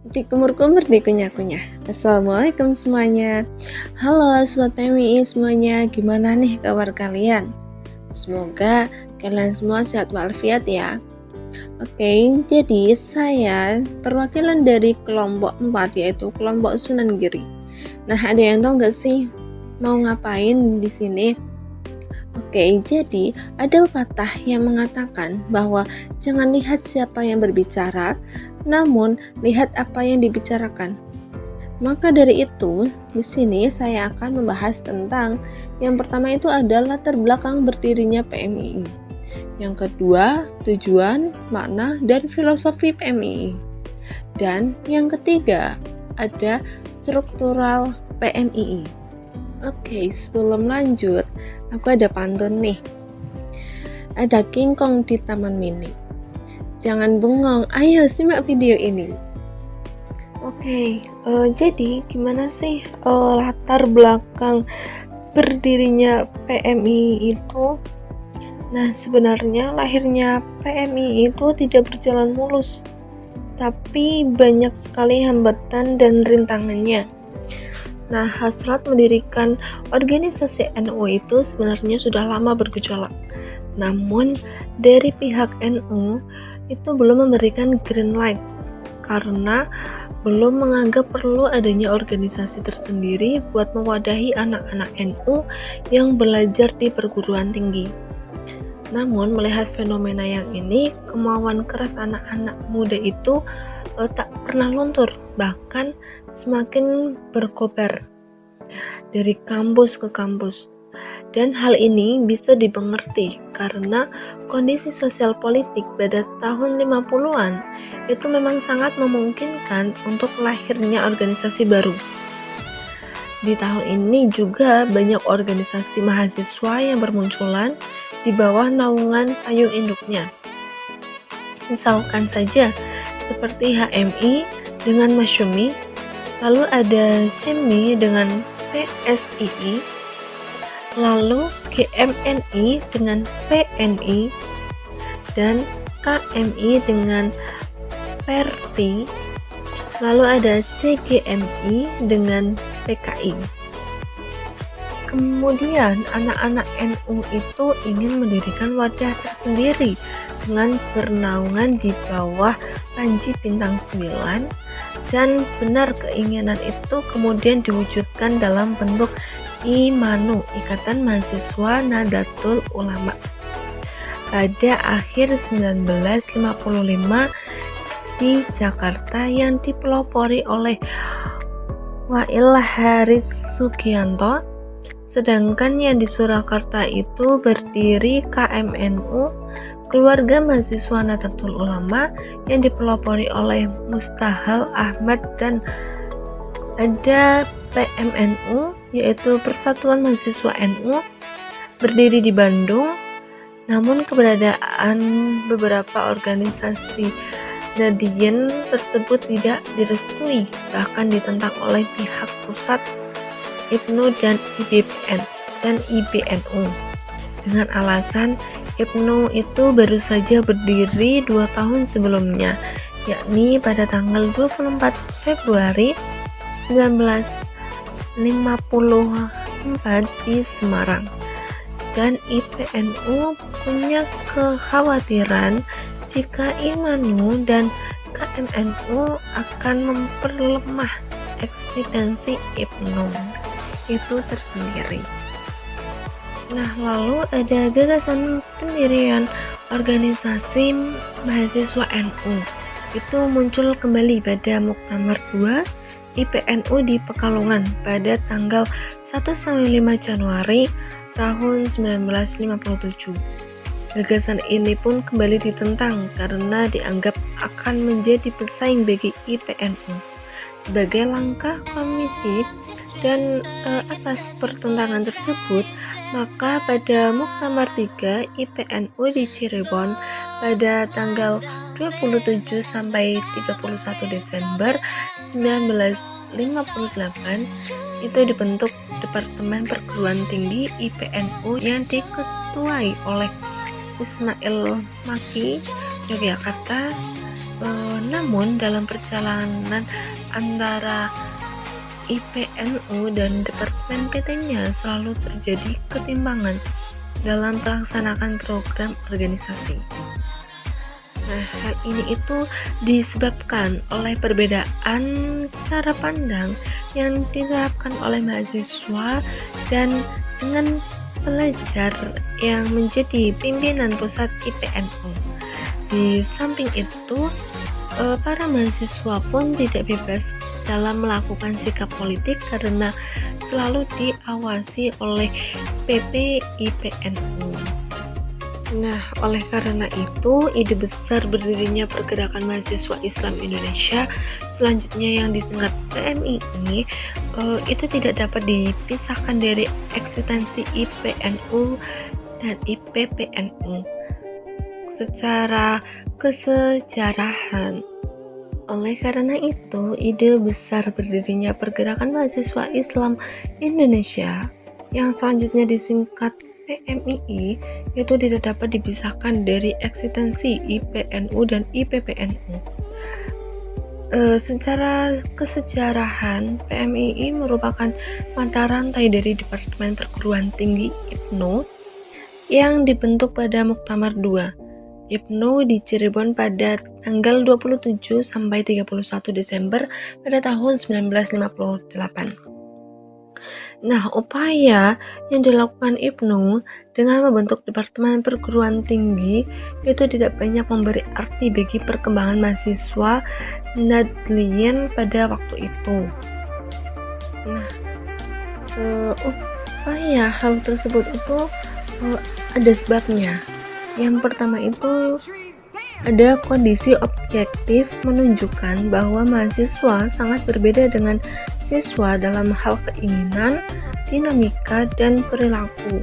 Dikumur-kumur, dikunyah-kunyah. Assalamualaikum semuanya. Halo Sobat PMI semuanya, gimana nih kabar kalian? Semoga kalian semua sehat walafiat ya. Oke, jadi saya perwakilan dari kelompok 4 yaitu kelompok Sunan Giri. Nah, ada yang tahu nggak sih mau ngapain di sini? Oke, jadi ada pepatah yang mengatakan bahwa jangan lihat siapa yang berbicara, namun lihat apa yang dibicarakan. Maka dari itu, di sini saya akan membahas tentang yang pertama itu adalah latar belakang berdirinya PMII. Yang kedua, tujuan, makna, dan filosofi PMII. Dan yang ketiga, ada struktural PMII. Oke, sebelum lanjut, aku ada pantun nih. Ada King Kong di Taman Mini. Jangan bengong, ayo simak video ini. Oke, jadi gimana sih latar belakang berdirinya PMI itu? Nah, sebenarnya lahirnya PMI itu tidak berjalan mulus, tapi banyak sekali hambatan dan rintangannya. Nah, hasrat mendirikan organisasi NU itu sebenarnya sudah lama bergejolak. Namun, dari pihak NU itu belum memberikan green light karena belum menganggap perlu adanya organisasi tersendiri buat mewadahi anak-anak NU yang belajar di perguruan tinggi. Namun, melihat fenomena yang ini, kemauan keras anak-anak muda itu tak pernah luntur, bahkan semakin berkobar dari kampus ke kampus. Dan hal ini bisa dimengerti karena kondisi sosial politik pada tahun 50-an itu memang sangat memungkinkan untuk lahirnya organisasi baru. Di tahun ini juga banyak organisasi mahasiswa yang bermunculan di bawah naungan payung induknya. Misalkan saja seperti HMI dengan Masyumi, lalu ada SEMI dengan PSII, lalu GMNI dengan PNI, dan KMI dengan PERTI, lalu ada CGMI dengan PKI. Kemudian anak-anak NU itu ingin mendirikan wadah tersendiri dengan bernaungan di bawah Panji Bintang 9, dan benar keinginan itu kemudian diwujudkan dalam bentuk IMANU, Ikatan Mahasiswa Nahdlatul Ulama, pada akhir 1955 di Jakarta yang dipelopori oleh Wail Haris Sugianto. Sedangkan yang di Surakarta itu berdiri KMNU, Keluarga Mahasiswa Nahdlatul Ulama, yang dipelopori oleh Mustahal Ahmad, dan ada PMNU yaitu Persatuan Mahasiswa NU, berdiri di Bandung. Namun keberadaan beberapa organisasi Nahdien tersebut tidak direstui, bahkan ditentang oleh pihak pusat IPNU dan IBNU dengan alasan IPNU itu baru saja berdiri 2 tahun sebelumnya, yakni pada tanggal 24 Februari 1954 di Semarang. Dan IPNU punya kekhawatiran jika IMANU dan KMNU akan memperlemah eksistensi IPNU itu tersendiri. Nah, lalu ada gagasan pendirian organisasi mahasiswa NU itu muncul kembali pada Muktamar 2 IPNU di Pekalongan pada tanggal 1-5 Januari tahun 1957. Gagasan ini pun kembali ditentang karena dianggap akan menjadi pesaing bagi IPNU. Sebagai langkah komisi dan atas pertentangan tersebut, maka pada Muktamar 3 IPNU di Cirebon pada tanggal 27 sampai 31 Desember 1958 itu dibentuk Departemen Perguruan Tinggi IPNU yang diketuai oleh Ismail Maki, Yogyakarta, Namun dalam perjalanan antara IPNU dan Departemen PT-nya selalu terjadi ketimpangan dalam melaksanakan program organisasi. Nah, hal ini itu disebabkan oleh perbedaan cara pandang yang diterapkan oleh mahasiswa dan dengan pelajar yang menjadi pimpinan pusat IPNU. Di samping itu, para mahasiswa pun tidak bebas dalam melakukan sikap politik karena selalu diawasi oleh PP IPNU. Nah, oleh karena itu, ide besar berdirinya Pergerakan Mahasiswa Islam Indonesia selanjutnya yang disingkat PMI ini itu tidak dapat dipisahkan dari eksistensi IPNU dan IPPNU secara kesejarahan. Oleh karena itu, ide besar berdirinya Pergerakan Mahasiswa Islam Indonesia yang selanjutnya disingkat PMII itu tidak dapat dipisahkan dari eksistensi IPNU dan IPPNU. Secara kesejarahan, PMII merupakan mata rantai dari Departemen Perguruan Tinggi IPNU yang dibentuk pada Muktamar II IPNU di Cirebon pada tanggal 27 sampai 31 Desember pada tahun 1958. Nah, upaya yang dilakukan IPNU dengan membentuk Departemen Perguruan Tinggi itu tidak banyak memberi arti bagi perkembangan mahasiswa Nadliyin pada waktu itu. Nah, upaya hal tersebut itu ada sebabnya. Yang pertama itu ada kondisi objektif menunjukkan bahwa mahasiswa sangat berbeda dengan siswa dalam hal keinginan, dinamika, dan perilaku.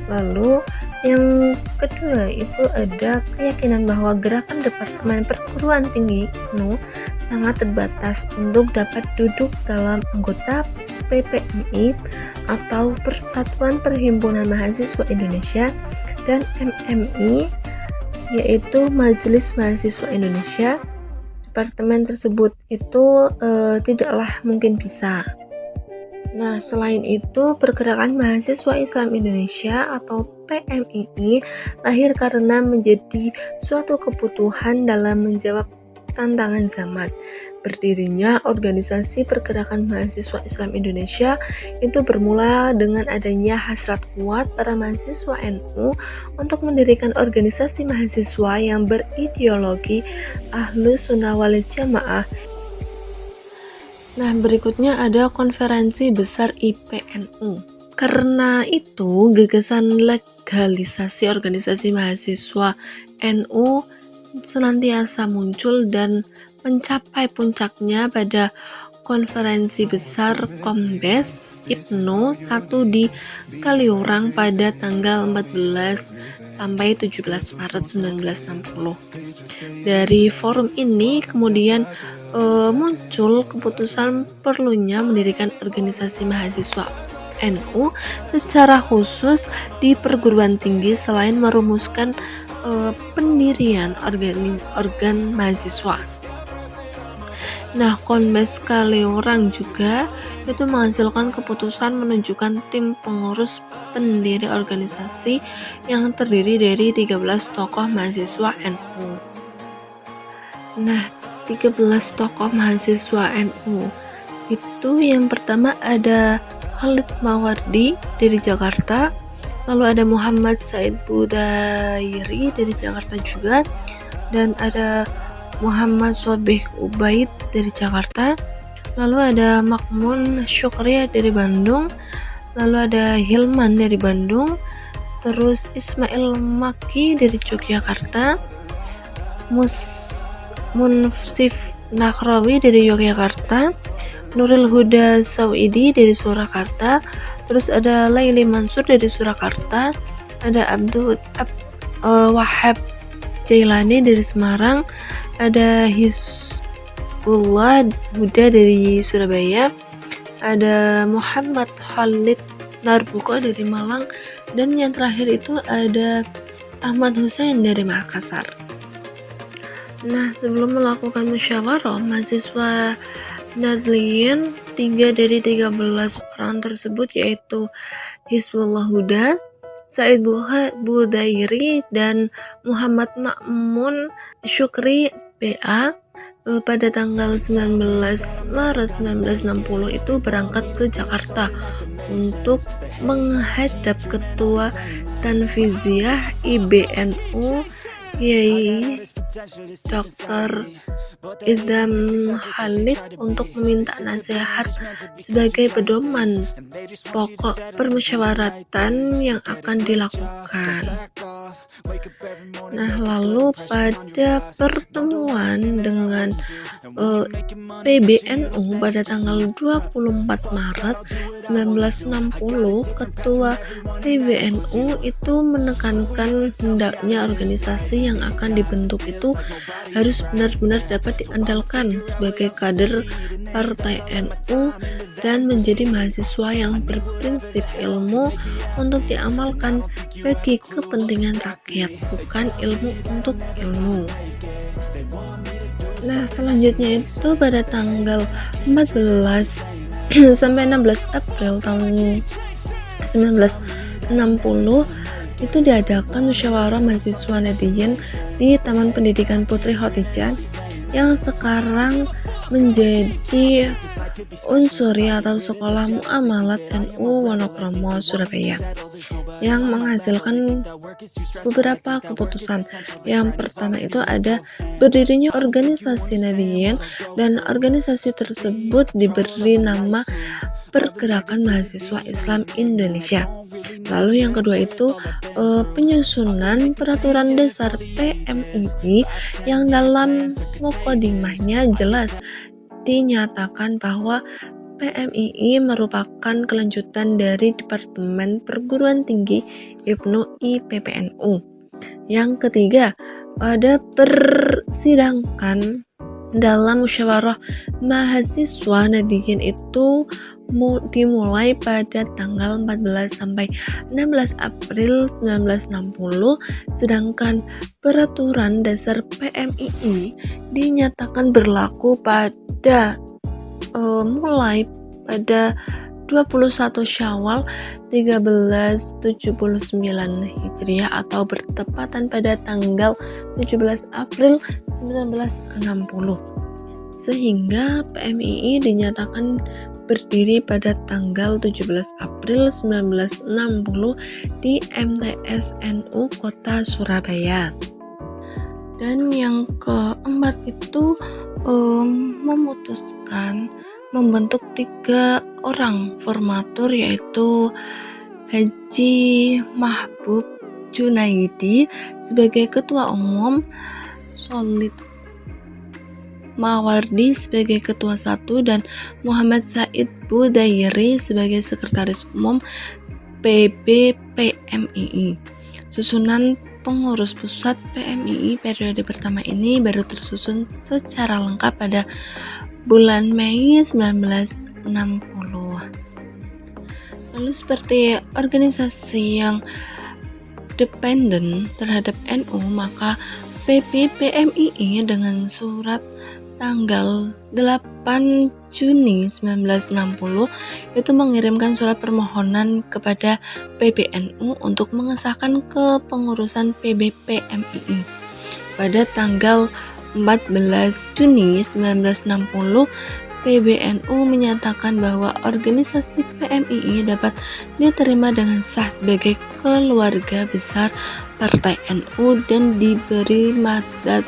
Lalu yang kedua itu ada keyakinan bahwa gerakan Departemen Perguruan Tinggi IPNU sangat terbatas untuk dapat duduk dalam anggota PPMI atau Persatuan Perhimpunan Mahasiswa Indonesia dan MMI, yaitu Majelis Mahasiswa Indonesia. Departemen tersebut itu tidaklah mungkin bisa. Nah, selain itu, Pergerakan Mahasiswa Islam Indonesia atau PMII lahir karena menjadi suatu kebutuhan dalam menjawab tantangan zaman. Berdirinya organisasi Pergerakan Mahasiswa Islam Indonesia itu bermula dengan adanya hasrat kuat para mahasiswa NU untuk mendirikan organisasi mahasiswa yang berideologi Ahlus Sunnah wal Jamaah. Nah, berikutnya ada Konferensi Besar IPNU. Karena itu, gagasan legalisasi organisasi mahasiswa NU senantiasa muncul dan mencapai puncaknya pada Konferensi Besar Kombes IPNU 1 di Kaliurang pada tanggal 14 sampai 17 Maret 1960. Dari forum ini kemudian muncul keputusan perlunya mendirikan organisasi mahasiswa NU secara khusus di perguruan tinggi selain merumuskan pendirian organ mahasiswa. Nah, Kombes Kaliurang juga itu menghasilkan keputusan menunjukkan tim pengurus pendiri organisasi yang terdiri dari 13 tokoh mahasiswa NU. Nah, 13 tokoh mahasiswa NU itu yang pertama ada Khalid Mawardi dari Jakarta, lalu ada Muhammad Said Budairi dari Jakarta juga, dan ada Muhammad Sobih Ubaid dari Jakarta, lalu ada Makmun Syukriya dari Bandung, lalu ada Hilman dari Bandung, terus Ismail Maki dari Yogyakarta, Munsif Nakrawi dari Yogyakarta, Nuril Huda Sawidi dari Surakarta, terus ada Laili Mansur dari Surakarta, ada Wahab Jailani dari Semarang, ada Hizbullah Huda dari Surabaya, ada Muhammad Khalid Narbuko dari Malang, dan yang terakhir itu ada Ahmad Hussein dari Makassar. Nah, sebelum melakukan musyawarah, mahasiswa Nadliyin 3 dari 13 orang tersebut yaitu Hizbullah Huda, Said Budairi, dan Muhammad Ma'mun Syukri BA pada tanggal 19 Maret 1960 itu berangkat ke Jakarta untuk menghadap Ketua Tanfiziah IBNU Kiai Dr. Idham Khalid untuk meminta nasihat sebagai pedoman pokok permusyawaratan yang akan dilakukan. Nah, lalu pada pertemuan dengan PBNU pada tanggal 24 Maret 1960, Ketua PBNU itu menekankan hendaknya organisasi yang akan dibentuk itu harus benar-benar dapat diandalkan sebagai kader Partai NU dan menjadi mahasiswa yang berprinsip ilmu untuk diamalkan bagi kepentingan rakyat, bukan ilmu untuk ilmu. Nah, selanjutnya itu pada tanggal 14 sampai 16 April tahun 1960 itu diadakan musyawarah mahasiswa Nadliyin di Taman Pendidikan Putri Khotijah yang sekarang menjadi Unsuri atau Sekolah Muamalat NU Wonokromo Surabaya yang menghasilkan beberapa keputusan. Yang pertama itu ada berdirinya organisasi Nadliyin dan organisasi tersebut diberi nama Pergerakan Mahasiswa Islam Indonesia. Lalu yang kedua itu penyusunan peraturan dasar PMII yang dalam mukodimahnya jelas dinyatakan bahwa PMII merupakan kelanjutan dari Departemen Perguruan Tinggi Ibnu IPPNU. Yang ketiga, ada persidangan dalam musyawarah mahasiswa Nadliyin itu dimulai pada tanggal 14 sampai 16 April 1960, sedangkan peraturan dasar PMII dinyatakan berlaku pada mulai pada 21 Syawal 1379 Hijriah atau bertepatan pada tanggal 17 April 1960. Sehingga PMII dinyatakan berdiri pada tanggal 17 April 1960 di MTS NU Kota Surabaya. Dan yang keempat itu memutuskan membentuk 3 orang formatur yaitu Haji Mahbub Junaidi sebagai Ketua Umum, Solid Mawardi sebagai Ketua 1, dan Muhammad Said Budairi sebagai Sekretaris Umum PBPMII. Susunan pengurus pusat PMII periode pertama ini baru tersusun secara lengkap pada bulan Mei 1960. Lalu seperti organisasi yang dependen terhadap NU, maka PBPMII dengan surat tanggal 8 Juni 1960 itu mengirimkan surat permohonan kepada PBNU untuk mengesahkan kepengurusan PBPMII. Pada tanggal 14 Juni 1960, PBNU menyatakan bahwa organisasi PMII dapat diterima dengan sah sebagai keluarga besar Partai NU dan diberi mandat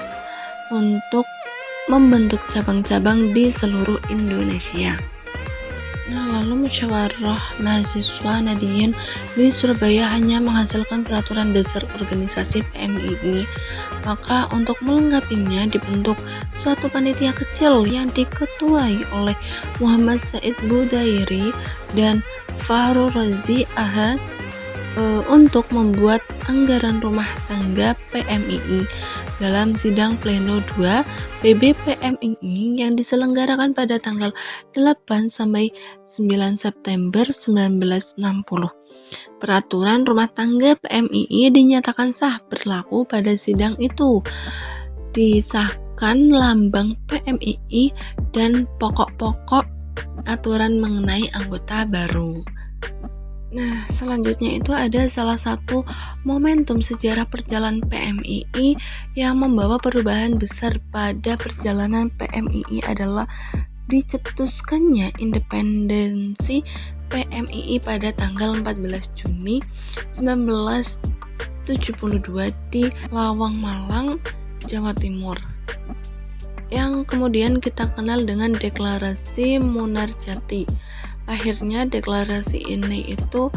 untuk membentuk cabang-cabang di seluruh Indonesia. Nah, lalu musyawarah mahasiswa Nadliyin di Surabaya hanya menghasilkan peraturan dasar organisasi PMII. Maka untuk melengkapinya dibentuk suatu panitia kecil yang diketuai oleh Muhammad Said Budairi dan Fahru Razi Ahad untuk membuat anggaran rumah tangga PMII. Dalam sidang pleno 2 PBPMII yang diselenggarakan pada tanggal 8 sampai 9 September 1960. Peraturan rumah tangga PMII dinyatakan sah berlaku pada sidang itu. disahkan lambang PMII dan pokok-pokok aturan mengenai anggota baru. Nah, selanjutnya itu ada salah satu momentum sejarah perjalanan PMII yang membawa perubahan besar pada perjalanan PMII adalah dicetuskannya independensi PMII pada tanggal 14 Juni 1972 di Lawang Malang, Jawa Timur, yang kemudian kita kenal dengan Deklarasi Munarjati. Akhirnya deklarasi ini itu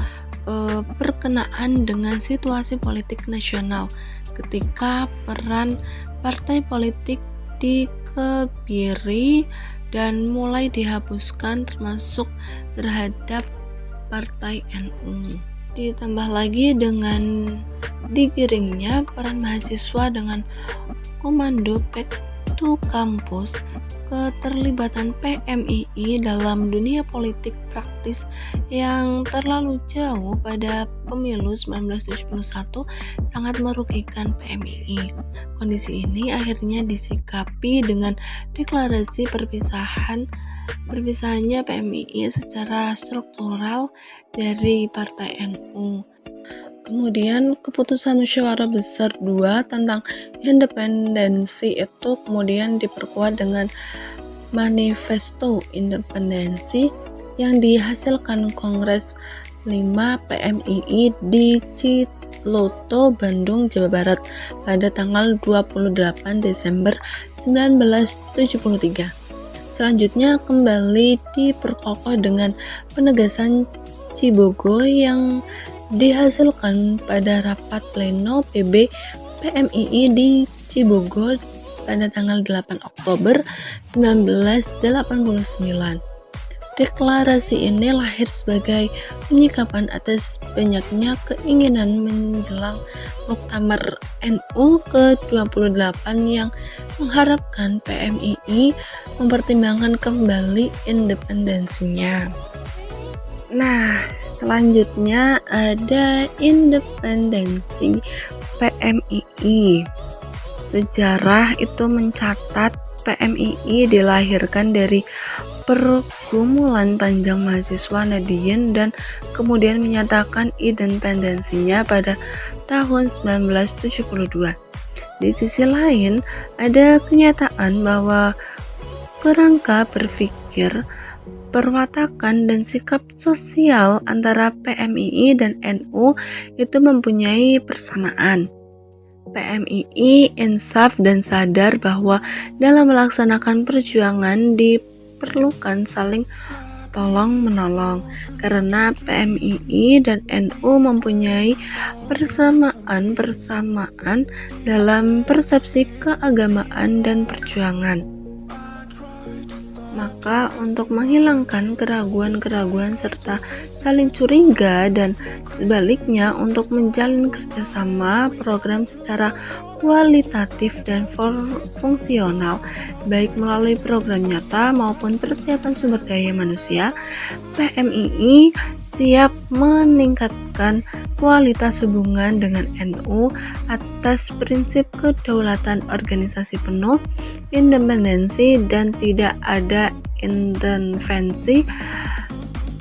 berkenaan dengan situasi politik nasional ketika peran partai politik dikebiri dan mulai dihapuskan termasuk terhadap Partai NU. Ditambah lagi dengan digiringnya peran mahasiswa dengan komando back to campus, keterlibatan PMII dalam dunia politik praktis yang terlalu jauh pada pemilu 1971 sangat merugikan PMII. Kondisi ini akhirnya disikapi dengan deklarasi perpisahannya PMII secara struktural dari Partai NU. Kemudian keputusan musyawarah besar 2 tentang independensi itu kemudian diperkuat dengan manifesto independensi yang dihasilkan Kongres 5 PMII di Ciloto, Bandung, Jawa Barat pada tanggal 28 Desember 1973. Selanjutnya kembali diperkokoh dengan penegasan Cibogo yang dihasilkan pada rapat pleno PB PMII di Cibogo pada tanggal 8 Oktober 1989. Deklarasi ini lahir sebagai penyikapan atas banyaknya keinginan menjelang Muktamar NU ke-28 yang mengharapkan PMII mempertimbangkan kembali independensinya. Nah, selanjutnya ada independensi PMII. Sejarah itu mencatat PMII dilahirkan dari pergumulan panjang mahasiswa Nadiyin dan kemudian menyatakan independensinya pada tahun 1972. Di sisi lain, ada kenyataan bahwa kerangka berpikir, perwatakan dan sikap sosial antara PMII dan NU itu mempunyai persamaan. PMII insaf dan sadar bahwa dalam melaksanakan perjuangan diperlukan saling tolong-menolong karena PMII dan NU mempunyai persamaan dalam persepsi keagamaan dan perjuangan. Maka untuk menghilangkan keraguan-keraguan serta saling curiga dan sebaliknya untuk menjalin kerjasama program secara kualitatif dan fungsional baik melalui program nyata maupun persiapan sumber daya manusia, PMII siap meningkatkan kualitas hubungan dengan NU atas prinsip kedaulatan organisasi penuh, independensi dan tidak ada intervensi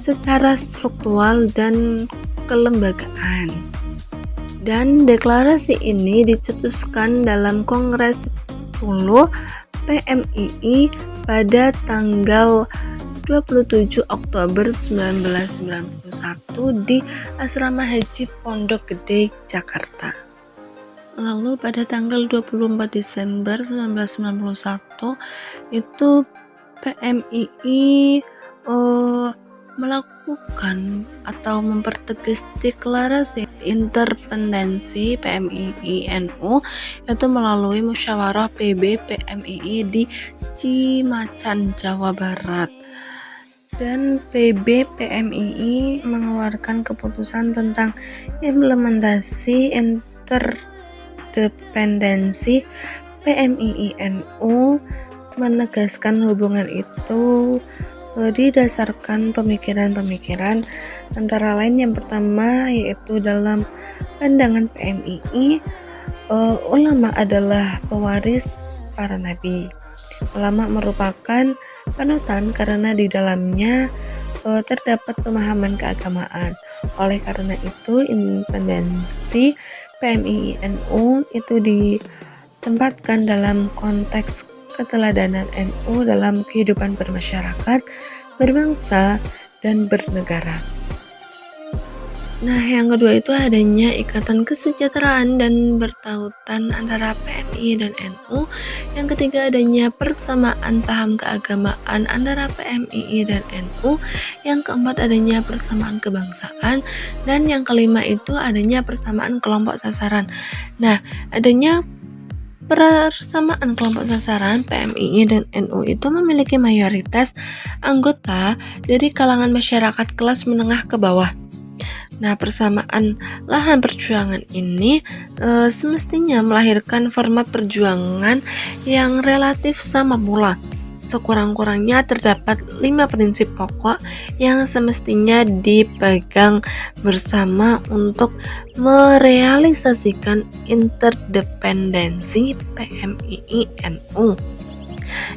secara struktural dan kelembagaan. Dan deklarasi ini dicetuskan dalam Kongres 10 PMII pada tanggal 27 Oktober 1991 di Asrama Haji Pondok Gede, Jakarta. Lalu pada tanggal 24 Desember 1991 itu PMII melakukan atau mempertegas deklarasi independensi PMII NU yaitu melalui musyawarah PB PMII di Cimacan, Jawa Barat. Dan PB PMII mengeluarkan keputusan tentang implementasi interdependensi PMII NU, menegaskan hubungan itu didasarkan pemikiran-pemikiran antara lain yang pertama yaitu dalam pandangan PMII ulama adalah pewaris para nabi. Ulama merupakan panutan karena di dalamnya terdapat pemahaman keagamaan. Oleh karena itu, independensi PMII-NU itu ditempatkan dalam konteks keteladanan NU dalam kehidupan bermasyarakat, berbangsa, dan bernegara. Nah, yang kedua itu adanya ikatan kesejahteraan dan bertautan antara PMI dan NU. Yang ketiga adanya persamaan paham keagamaan antara PMII dan NU. Yang keempat adanya persamaan kebangsaan. Dan yang kelima itu adanya persamaan kelompok sasaran. Nah, adanya persamaan kelompok sasaran PMII dan NU itu memiliki mayoritas anggota dari kalangan masyarakat kelas menengah ke bawah. Nah, persamaan lahan perjuangan ini semestinya melahirkan format perjuangan yang relatif sama pula. Sekurang-kurangnya terdapat 5 prinsip pokok yang semestinya dipegang bersama untuk merealisasikan interdependensi PMII-NU.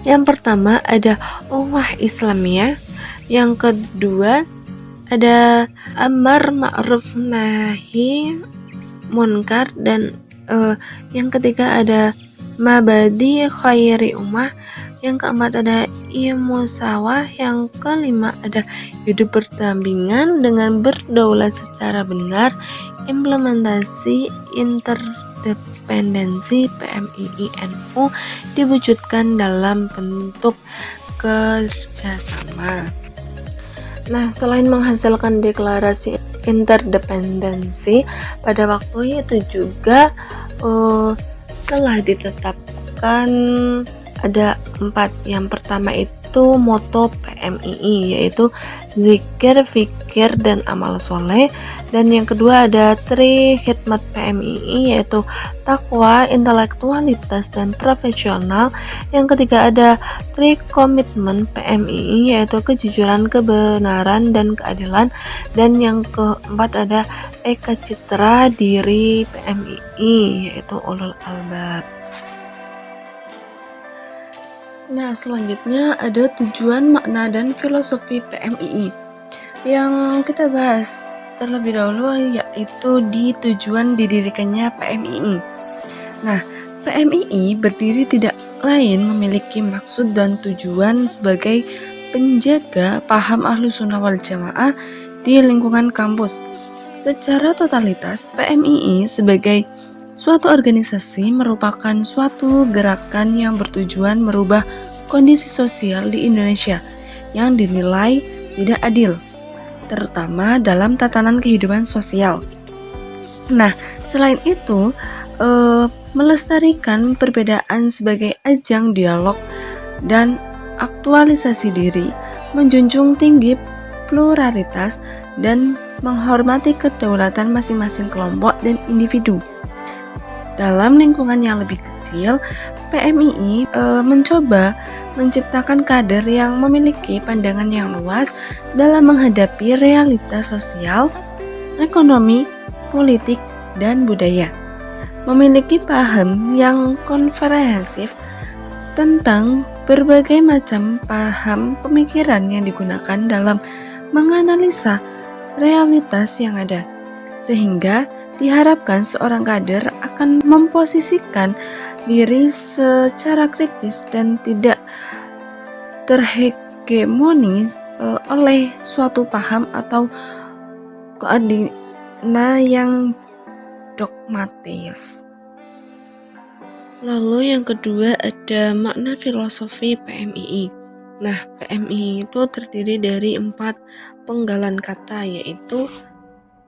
Yang pertama ada ukhuwah Islamiyah, yang kedua ada amar ma'ruf nahi munkar, dan yang ketiga ada mabadi khairi ummah, yang keempat ada musawah, yang kelima ada hidup berdampingan dengan berdaulat secara benar, implementasi interdependensi PMII-NU diwujudkan dalam bentuk kerjasama. Nah, selain menghasilkan deklarasi interdependensi, pada waktu itu juga telah ditetapkan ada 4. Yang pertama itu moto PMII, yaitu zikir, fikir, dan amal soleh. Dan yang kedua ada tri khidmat PMII, yaitu takwa, intelektualitas, dan profesional. Yang ketiga ada tri komitmen PMII, yaitu kejujuran, kebenaran, dan keadilan. Dan yang keempat ada eka citra diri PMII, yaitu ulul albab. Nah, selanjutnya ada tujuan, makna, dan filosofi PMII yang kita bahas terlebih dahulu, yaitu di tujuan didirikannya PMII. Nah, PMII berdiri tidak lain memiliki maksud dan tujuan sebagai penjaga paham Ahlus Sunnah wal Jamaah di lingkungan kampus. Secara totalitas, PMII sebagai suatu organisasi merupakan suatu gerakan yang bertujuan merubah kondisi sosial di Indonesia yang dinilai tidak adil, terutama dalam tatanan kehidupan sosial. Nah, selain itu, melestarikan perbedaan sebagai ajang dialog dan aktualisasi diri, menjunjung tinggi pluralitas, dan menghormati kedaulatan masing-masing kelompok dan individu. Dalam lingkungan yang lebih kecil, PMII mencoba menciptakan kader yang memiliki pandangan yang luas dalam menghadapi realitas sosial, ekonomi, politik, dan budaya. Memiliki paham yang komprehensif tentang berbagai macam paham pemikiran yang digunakan dalam menganalisa realitas yang ada, sehingga diharapkan seorang kader akan memposisikan diri secara kritis dan tidak terhegemoni oleh suatu paham atau koordinat yang dogmatis. Lalu yang kedua ada makna filosofi PMII. Nah, PMII itu terdiri dari 4 penggalan kata, yaitu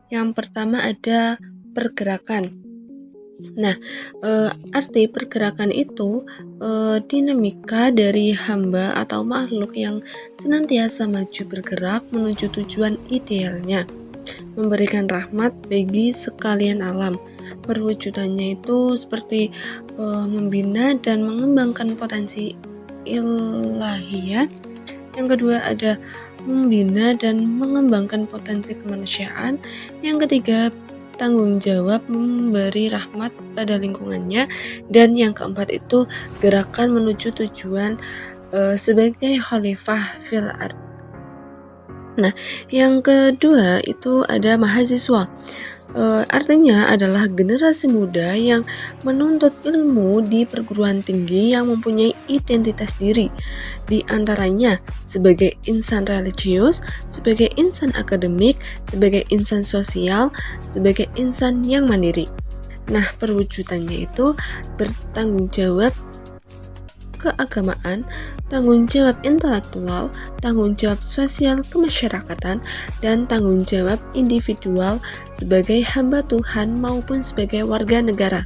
yang pertama ada pergerakan. Nah, arti pergerakan itu dinamika dari hamba atau makhluk yang senantiasa maju bergerak menuju tujuan idealnya, memberikan rahmat bagi sekalian alam. Perwujudannya itu seperti membina dan mengembangkan potensi ilahiyah. Yang kedua ada membina dan mengembangkan potensi kemanusiaan. Yang ketiga tanggung jawab memberi rahmat pada lingkungannya, dan yang keempat itu gerakan menuju tujuan sebagai khalifah fil ard. Nah, yang kedua itu ada mahasiswa. Artinya adalah generasi muda yang menuntut ilmu di perguruan tinggi yang mempunyai identitas diri, di antaranya sebagai insan religius, sebagai insan akademik, sebagai insan sosial, sebagai insan yang mandiri. Nah, perwujudannya itu bertanggung jawab keagamaan, tanggung jawab intelektual, tanggung jawab sosial kemasyarakatan, dan tanggung jawab individual sebagai hamba Tuhan maupun sebagai warga negara.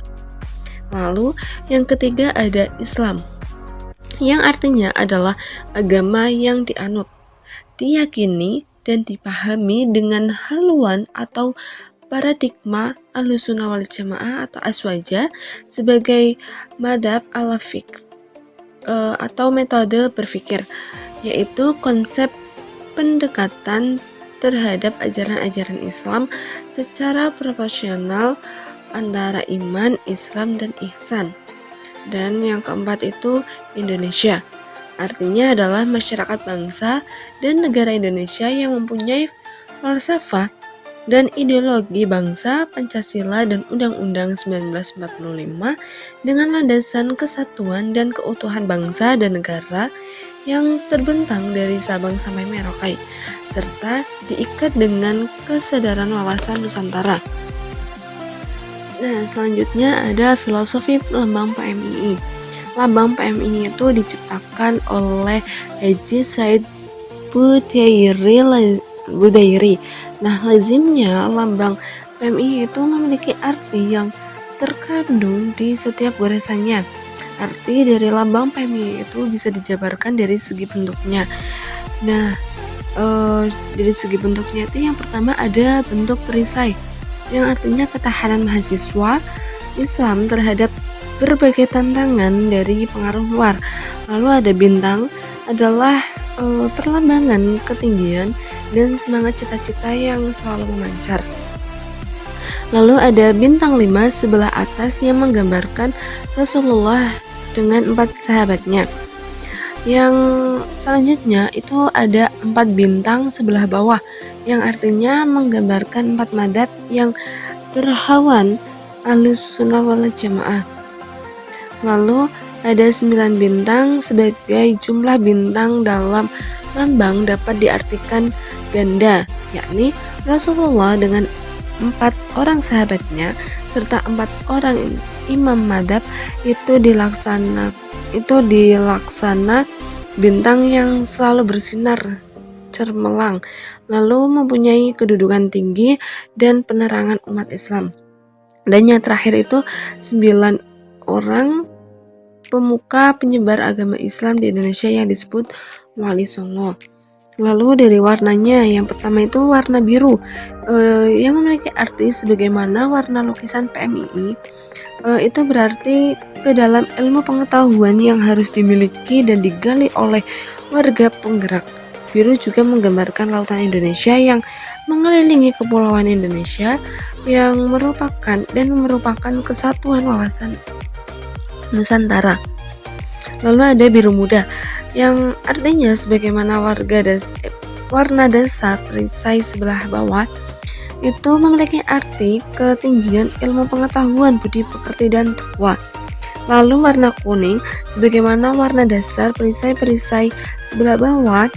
Lalu yang ketiga ada Islam, yang artinya adalah agama yang dianut, diyakini, dan dipahami dengan haluan atau paradigma Ahlussunnah wal Jamaah atau aswaja sebagai madhab al-fiqh atau metode berpikir, yaitu konsep pendekatan terhadap ajaran-ajaran Islam secara proporsional antara iman, Islam, dan ihsan. Dan yang keempat itu Indonesia, artinya adalah masyarakat bangsa dan negara Indonesia yang mempunyai falsafah dan ideologi bangsa Pancasila dan Undang-Undang 1945 dengan landasan kesatuan dan keutuhan bangsa dan negara yang terbentang dari Sabang sampai Merauke, serta diikat dengan kesadaran wawasan Nusantara. Nah, selanjutnya ada filosofi lambang PMII. Lambang PMII itu diciptakan oleh Haji Said Budairi. Nah, lazimnya lambang PMI itu memiliki arti yang terkandung di setiap goresannya. Arti dari lambang PMI itu bisa dijabarkan dari segi bentuknya. Nah, dari segi bentuknya itu yang pertama ada bentuk perisai, yang artinya ketahanan mahasiswa Islam terhadap berbagai tantangan dari pengaruh luar. Lalu ada bintang, adalah perlambangan ketinggian dan semangat cita-cita yang selalu memancar. Lalu ada bintang 5 sebelah atas yang menggambarkan Rasulullah dengan 4 sahabatnya. Yang selanjutnya itu ada 4 bintang sebelah bawah yang artinya menggambarkan 4 madhab yang berhawan Ahlussunnah wal Jamaah. Lalu ada 9 bintang sebagai jumlah bintang dalam lambang dapat diartikan ganda, yakni Rasulullah dengan 4 orang sahabatnya serta 4 orang imam madhab itu dilaksana bintang yang selalu bersinar cermelang, lalu mempunyai kedudukan tinggi dan penerangan umat Islam. Dan yang terakhir itu 9 orang pemuka penyebar agama Islam di Indonesia yang disebut Wali Songo. Lalu dari warnanya, yang pertama itu warna biru, yang memiliki arti sebagaimana warna lukisan PMII. Itu berarti ke dalam ilmu pengetahuan yang harus dimiliki dan digali oleh warga penggerak. Biru juga menggambarkan lautan Indonesia yang mengelilingi kepulauan Indonesia yang merupakan kesatuan wawasan Nusantara. Lalu ada biru muda, yang artinya sebagaimana warna dasar perisai sebelah bawah itu memiliki arti ketinggian ilmu pengetahuan, budi pekerti, dan takwa. Lalu warna kuning sebagaimana warna dasar perisai sebelah bawah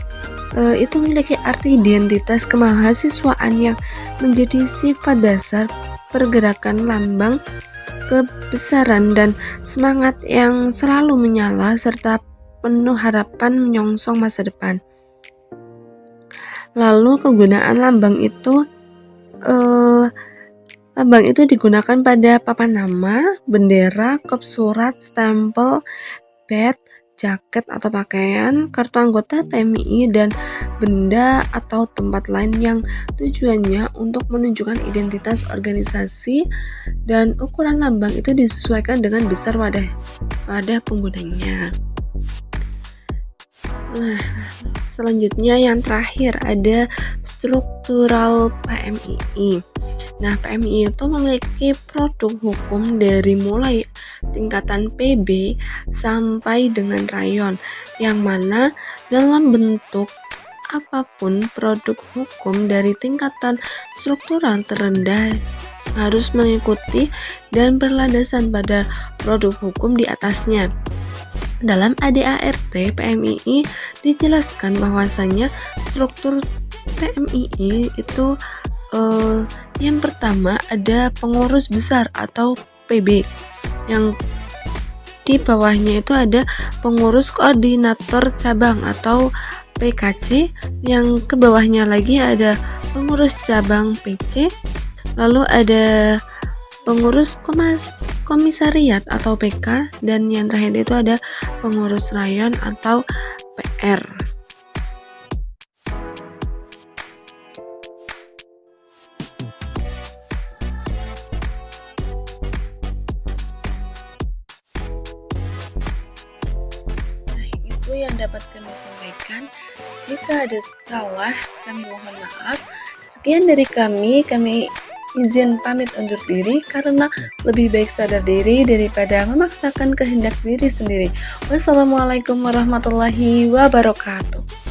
itu memiliki arti identitas kemahasiswaan yang menjadi sifat dasar pergerakan lambang kebesaran dan semangat yang selalu menyala serta penuh harapan menyongsong masa depan. Lalu kegunaan lambang itu digunakan pada papan nama, bendera, kop surat, stempel, badge, jaket atau pakaian, kartu anggota PMII, dan benda atau tempat lain yang tujuannya untuk menunjukkan identitas organisasi, dan ukuran lambang itu disesuaikan dengan besar wadah penggunanya. Nah, selanjutnya yang terakhir ada struktural PMII. Nah, PMI itu memiliki produk hukum dari mulai tingkatan PB sampai dengan rayon, yang mana dalam bentuk apapun produk hukum dari tingkatan struktural terendah harus mengikuti dan berlandasan pada produk hukum di atasnya. Dalam ADART PMII dijelaskan bahwasannya struktur PMII itu yang pertama ada pengurus besar atau PB, yang di bawahnya itu ada pengurus koordinator cabang atau PKC, yang ke bawahnya lagi ada pengurus cabang PC, lalu ada pengurus komisariat atau PK, dan yang terakhir itu ada pengurus rayon atau PR. Itu yang dapat kami sampaikan. Jika ada salah, kami mohon maaf. Sekian dari kami izin pamit undur diri karena lebih baik sadar diri daripada memaksakan kehendak diri sendiri. Wassalamualaikum warahmatullahi wabarakatuh.